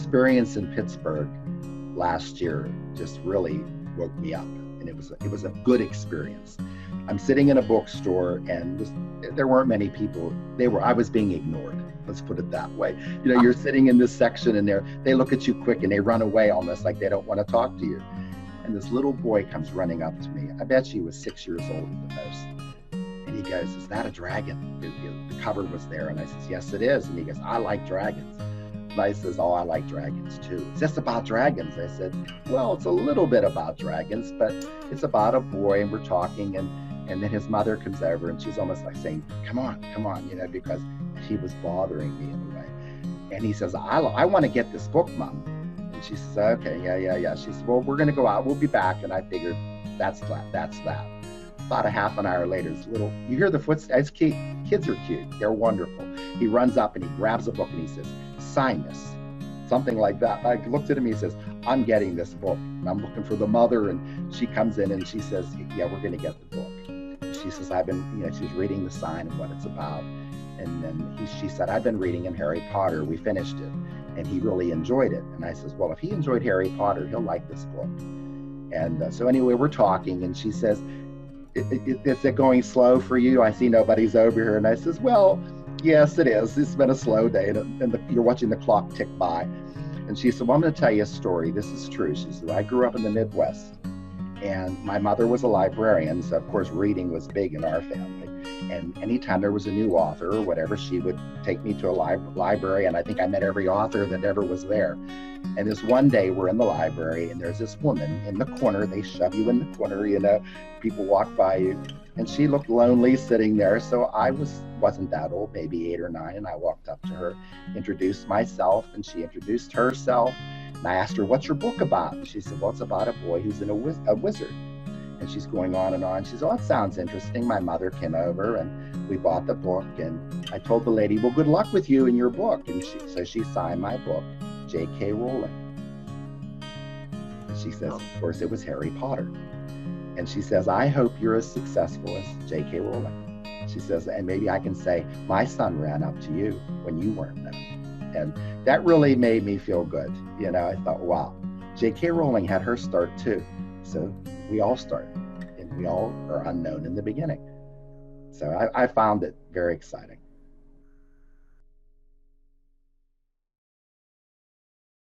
experience in Pittsburgh last year just really woke me up, and it was a good experience. I'm sitting in a bookstore, and there weren't many people. I was being ignored. Let's put it that way. You know, you're sitting in this section, and they look at you quick, and they run away almost like they don't want to talk to you. And this little boy comes running up to me. I bet he was 6 years old at the most. And he goes, "Is that a dragon?" The cover was there, and I says, "Yes, it is." And he goes, "I like dragons." And I says, "Oh, I like dragons too." "Is this about dragons?" I said, "Well, it's a little bit about dragons, but it's about a boy," and we're talking, and then his mother comes over, and she's almost like saying, come on, you know, because he was bothering me in a way. And he says, I want to get this book, Mom." And she says, "Okay, yeah. She says, "Well, we're going to go out. We'll be back." And I figured, that's that. About a half an hour later, you hear the footsteps. Kids are cute. They're wonderful. He runs up and he grabs a book and he says, "Sign this." Something like that. I looked at him, he says, "I'm getting this book." And I'm looking for the mother, and she comes in and she says, "Yeah, we're going to get the book." And she says, she's reading the sign and what it's about. And then she said, "I've been reading him Harry Potter. We finished it, and he really enjoyed it." And I says, "Well, if he enjoyed Harry Potter, he'll like this book." And so anyway, we're talking, and she says, "Is it going slow for you? I see nobody's over here." And I says, "Well, yes, it is. It's been a slow day, and you're watching the clock tick by." And she said, "Well, I'm going to tell you a story. This is true." She said, "I grew up in the Midwest, and my mother was a librarian, so of course reading was big in our family. And anytime there was a new author or whatever, she would take me to a library, and I think I met every author that ever was there. And this one day we're in the library, and there's this woman in the corner. They shove you in the corner, you know, people walk by you. And she looked lonely sitting there. So I wasn't that old, maybe 8 or 9. And I walked up to her, introduced myself, and she introduced herself. And I asked her, "What's your book about?" And she said, "Well, it's about a boy who's a wizard." And she's going on and on. She said, "Oh, it sounds interesting." My mother came over and we bought the book. And I told the lady, "Well, good luck with you and your book." And so she signed my book, J.K. Rowling. And she says, of course, it was Harry Potter. And she says, "I hope you're as successful as J.K. Rowling." She says, "And maybe I can say, my son ran up to you when you weren't known." And that really made me feel good. You know, I thought, wow, J.K. Rowling had her start too. So we all start, and we all are unknown in the beginning. So I found it very exciting.